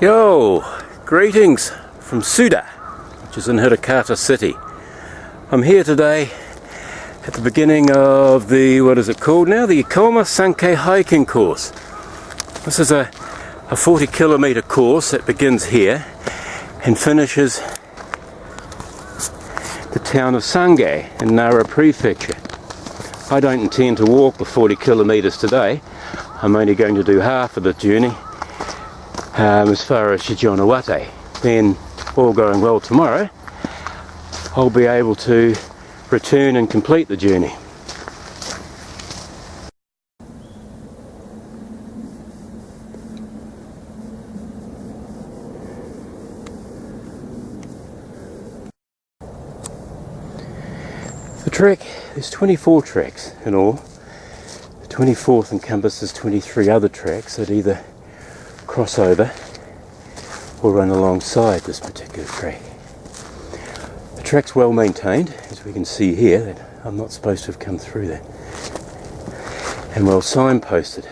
Yo, greetings from Tsuda, which is in Hirakata City. I'm here today at the beginning of the, what is it called now? The Ikoma-sanke hiking course. This is a 40 kilometer course that begins here and finishes the town of Sange in Nara Prefecture. I don't intend to walk the 40 kilometers today. I'm only going to do half of the journey as far as Shijonawate. Then, all going well tomorrow, I'll be able to return and complete the journey. The trek, there's 24 treks in all. The 24th encompasses 23 other treks that either cross over or run alongside this particular trek. The trek's well maintained, as we can see here, that I'm not supposed to have come through there, and well signposted.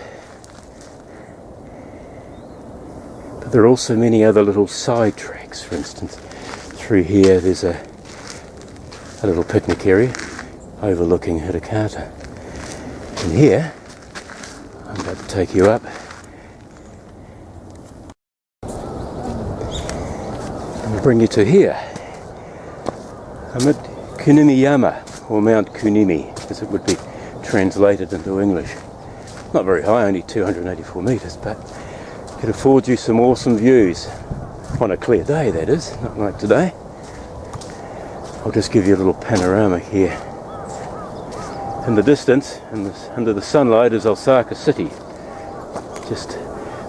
But there are also many other little side treks. For instance, through here there's a little picnic area overlooking Hirakata. And here, I'm about to take you up. And bring you to here. I'm at Kunimi-yama, or Mount Kunimi, as it would be translated into English. Not very high, only 284 metres, but it affords you some awesome views. On a clear day, that is, not like today. I'll just give you a little panorama here. In the distance, under the sunlight, is Osaka City, just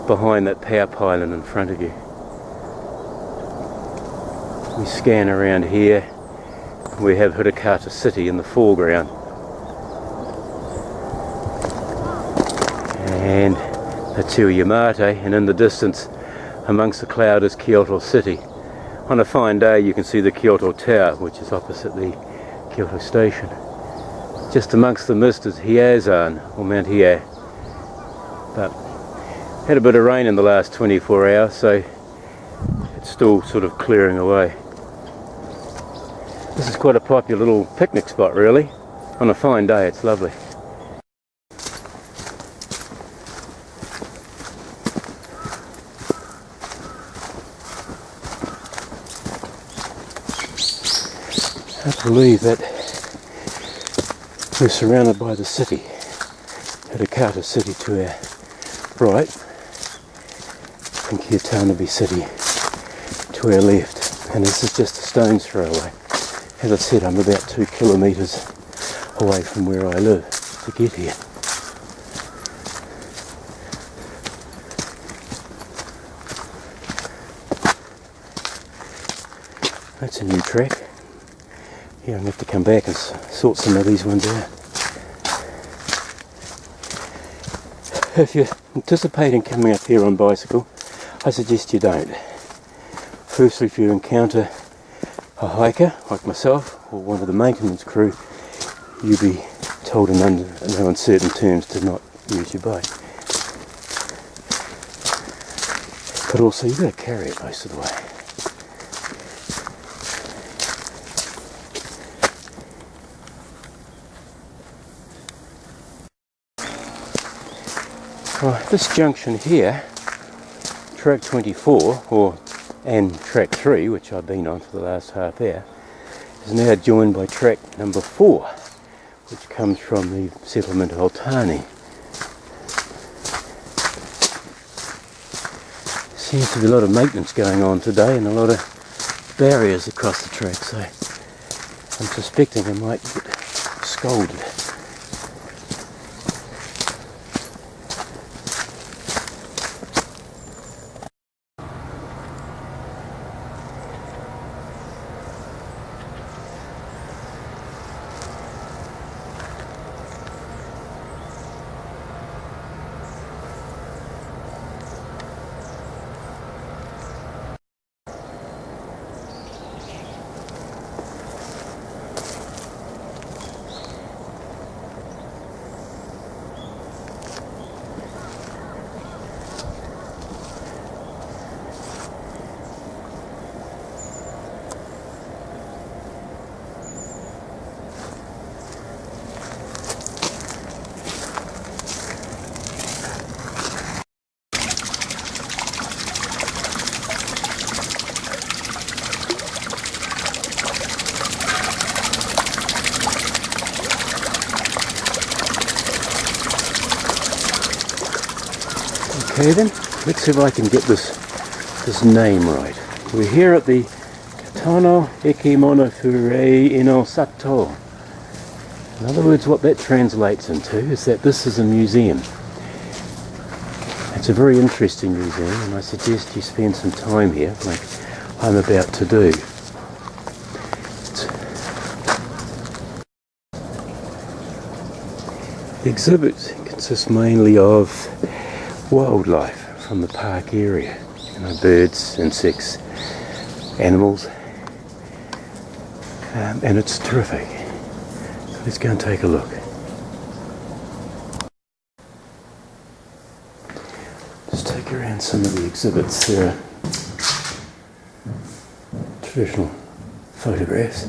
behind that power pylon in front of you. We scan around here. We have Hirakata City in the foreground. And that's Tsuda-to-Shijonawate, and in the distance, amongst the cloud, is Kyoto City. On a fine day you can see the Kyoto Tower, which is opposite the Kyoto Station. Just amongst the mist is Hiei-san, or Mount Hiei. But had a bit of rain in the last 24 hours, so it's still sort of clearing away. This is quite a popular little picnic spot, really. On a fine day it's lovely. I believe that we're surrounded by the city, Hirakata City to our right, and Kitanabe City to our left, and this is just a stone's throw away. As I said, I'm about 2 kilometres away from where I live to get here. That's a new track. Yeah, I'm going to have to come back and sort some of these ones out. If you're anticipating coming up here on bicycle, I suggest you don't. Firstly, if you encounter a hiker like myself or one of the maintenance crew, you'll be told in no uncertain terms to not use your bike. But also you've got to carry it most of the way. Right, this junction here, track 24, and track 3, which I've been on for the last half hour, is now joined by track number 4, which comes from the settlement of Altani. Seems to be a lot of maintenance going on today and a lot of barriers across the track, so I'm suspecting I might get scolded. Okay then, let's see if I can get this name right. We're here at the Katano Ikoma-sanke in Sato. In other words, what that translates into is that this is a museum. It's a very interesting museum, and I suggest you spend some time here, like I'm about to do. The exhibits consist mainly of wildlife from the park area, birds, insects, animals, and it's terrific. So let's go and take a look. Just take around some of the exhibits. There are traditional photographs.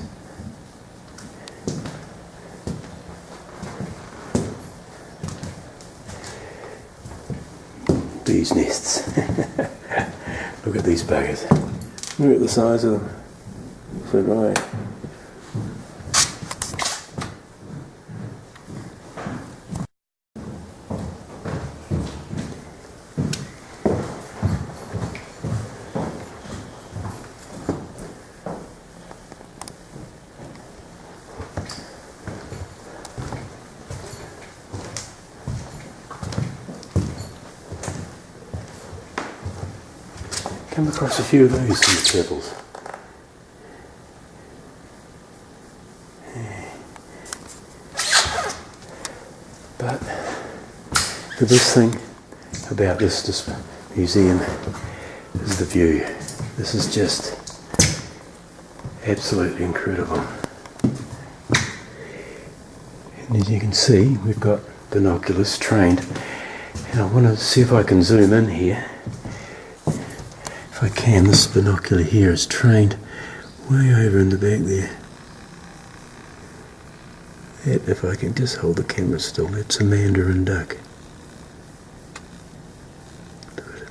Bees' nests. Look at these buggers. Look at the size of them. So right. Come across a few of those in the travels. But the best thing about this museum is the view. This is just absolutely incredible. And as you can see, we've got binoculars trained, and I want to see if I can zoom in here. If I can, this binocular here is trained way over in the back there. That, if I can just hold the camera still, that's a mandarin duck. Good.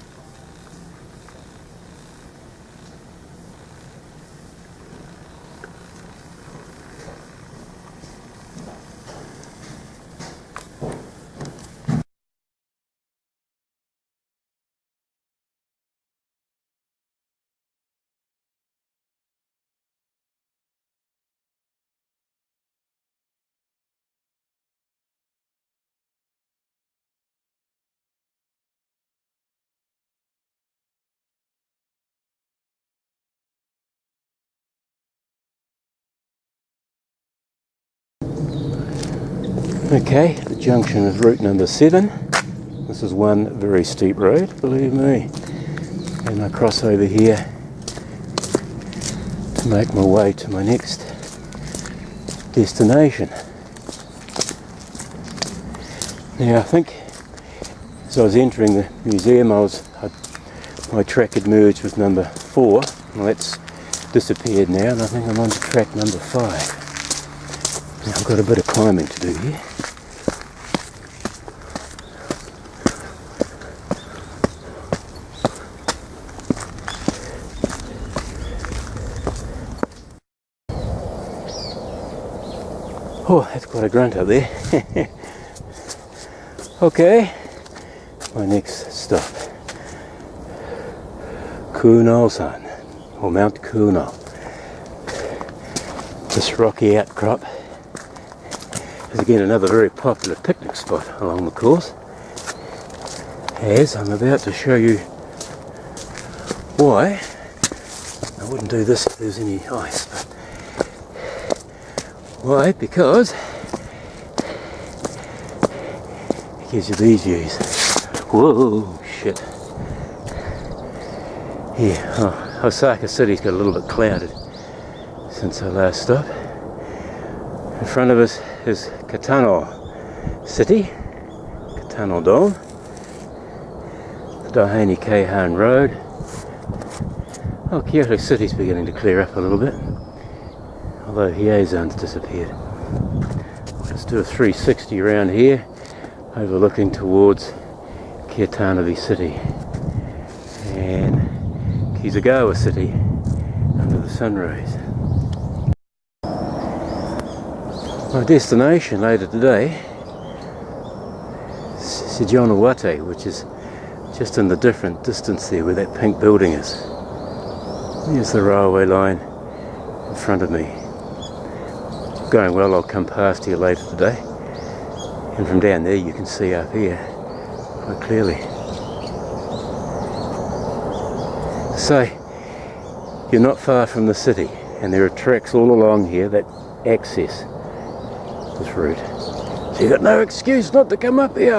Okay, the junction of route number 7. This is one very steep road, believe me. And I cross over here to make my way to my next destination. Now I think as I was entering the museum, my track had merged with number 4. Well, that's disappeared now, and I think I'm on to track number 5. Now I've got a bit of climbing to do here. Oh, that's quite a grunt up there. Okay, my next stop. Kuno-san, or Mount Kuno. This rocky outcrop is again another very popular picnic spot along the course, as I'm about to show you why. I wouldn't do this if there's any ice, but why? Because it gives you these views. Whoa, shit. Yeah, Osaka City's got a little bit clouded since our last stop. In front of us is Katano City, Katano Dome, the Daihani Keihan Road. Oh, Kyoto City's beginning to clear up a little bit, although Hieizan's disappeared. Let's do a 360 around here, overlooking towards Kyoto City and Kizugawa City under the sun rays. My destination later today is Shijonawate, which is just in the different distance there where that pink building is. There's the railway line in front of me. Going well, I'll come past here later today. And from down there you can see up here quite clearly. So, you're not far from the city, and there are tracks all along here that access this route. So you've got no excuse not to come up here.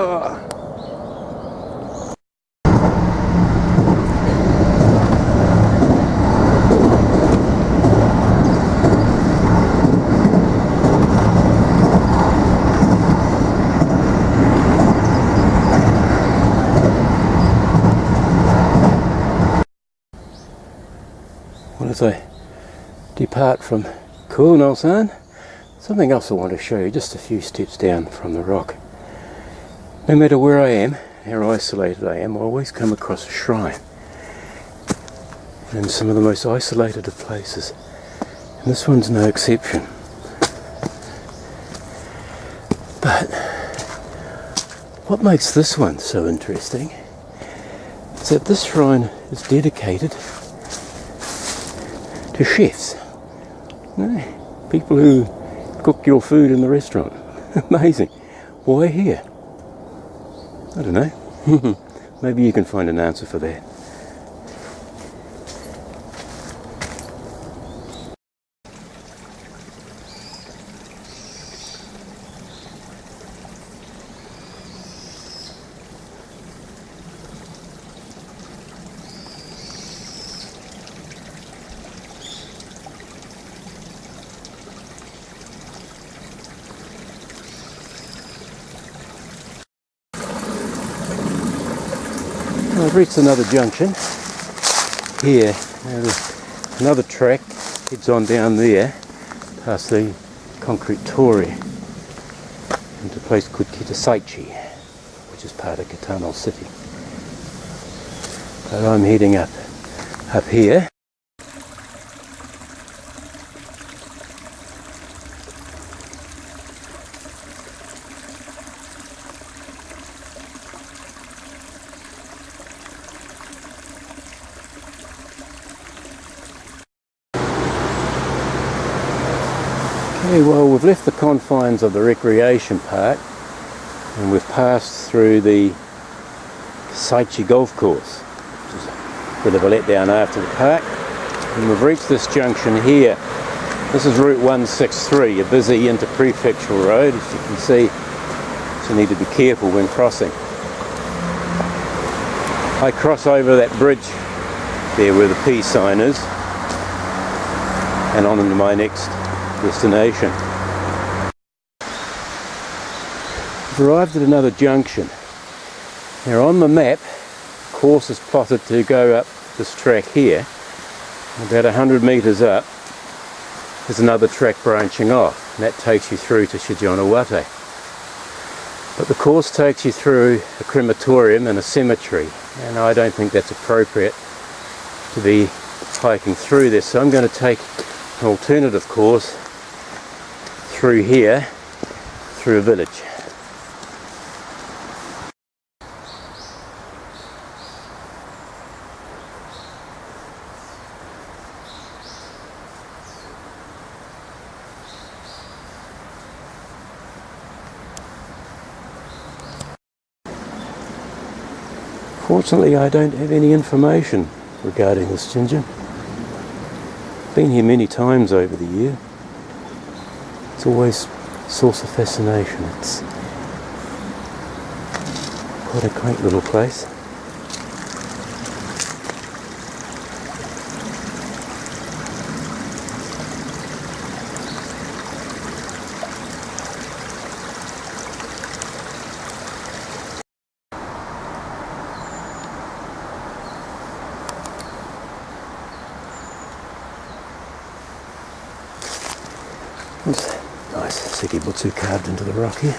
Well, as I depart from Ikoma-san, something else I want to show you just a few steps down from the rock. No matter where I am, how isolated I am, I always come across a shrine. And in some of the most isolated of places. And this one's no exception. But what makes this one so interesting is that this shrine is dedicated to chefs. People who cook your food in the restaurant. Amazing. Why here? I don't know. Maybe you can find an answer for that. I've reached another junction here. Now there's another track heads on down there past the concrete torii into a place called Tsuda-to-Shijonawate, which is part of Kitano City. But I'm heading up here. Okay, well, we've left the confines of the recreation park and we've passed through the Saichi golf course, which is a bit of a letdown after the park, and we've reached this junction here. This is Route 163, a busy inter-prefectural road, as you can see, so you need to be careful when crossing. I cross over that bridge there where the P sign is and on into my next destination. I've arrived at another junction. Now on the map, the course is plotted to go up this track here. About 100 metres up, there's another track branching off, and that takes you through to Shijonawate. But the course takes you through a crematorium and a cemetery, and I don't think that's appropriate to be hiking through this, so I'm going to take an alternative course through here, through a village. Fortunately, I don't have any information regarding this ginger. Been here many times over the year. It's always a source of fascination. It's quite a quaint little place. There's a nice sekibutsu carved into the rock here.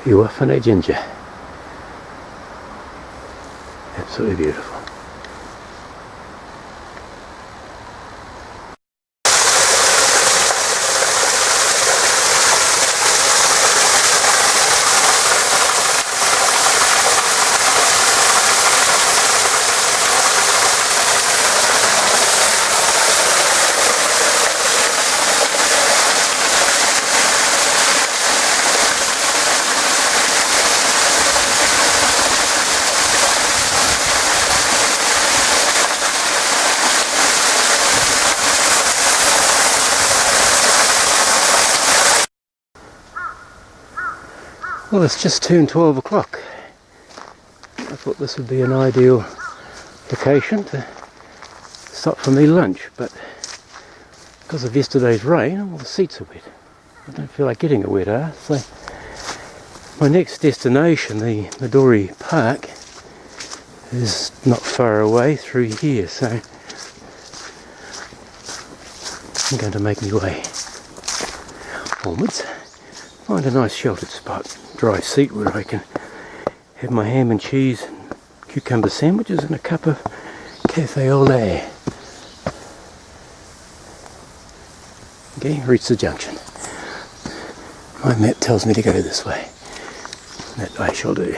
Iwafane ginger. Absolutely beautiful. Well, it's just turned 12 o'clock. I thought this would be an ideal location to stop for me lunch, but because of yesterday's rain, all the seats are wet. I don't feel like getting a wet ass. So my next destination, the Midori Park, is not far away through here, so I'm going to make my way onwards. Find a nice sheltered spot, dry seat where I can have my ham and cheese and cucumber sandwiches and a cup of cafe au lait. Okay, reach the junction. My map tells me to go this way. That I shall do.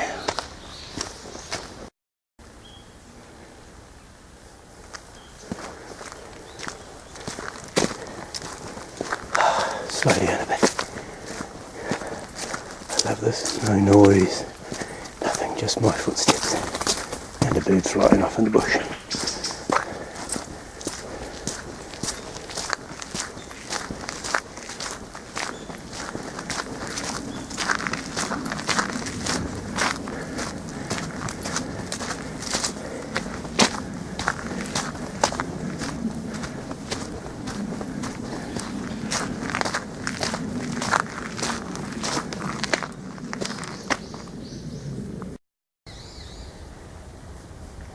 Slow down a bit. I love this. No noise. Nothing, just my footsteps. And a bird flying off in the bush.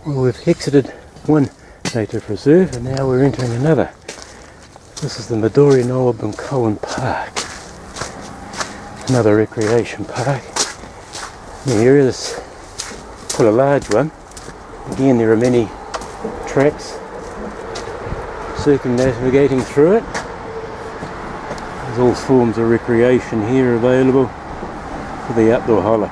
Well, we've exited one native reserve and now we're entering another. This is the Midori no Bunkowan Park. Another recreation park. In the area, this is quite a large one. Again, there are many tracks circumnavigating through it. There's all forms of recreation here available for the outdoor holic.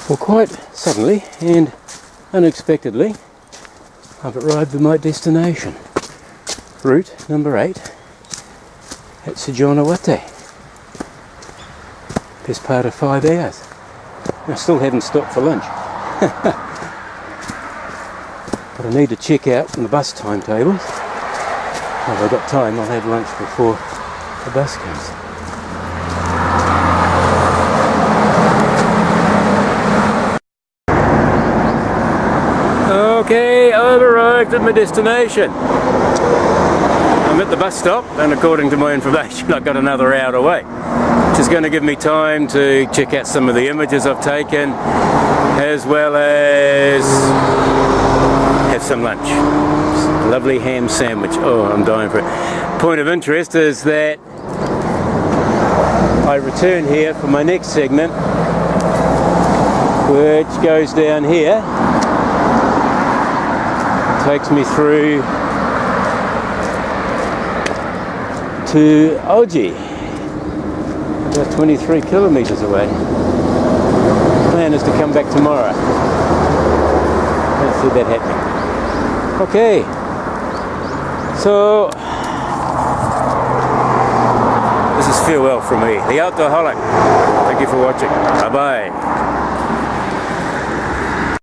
Well, quite suddenly and unexpectedly, I've arrived at my destination. Route number 8 at Shijonawate. Best part of 5 hours. I still haven't stopped for lunch. But I need to check out on the bus timetables. If I've got time, I'll have lunch before the bus comes. Okay, I've arrived at my destination. I'm at the bus stop, and according to my information, I've got another hour to wait, which is going to give me time to check out some of the images I've taken, as well as have some lunch. Lovely ham sandwich. Oh, I'm dying for it. Point of interest is that I return here for my next segment, which goes down here, takes me through to Oji, about 23 kilometres away. Plan is to come back tomorrow. Don't see that happening. Okay, so this is farewell from me, the Outdoorholic. Thank you for watching. Bye bye.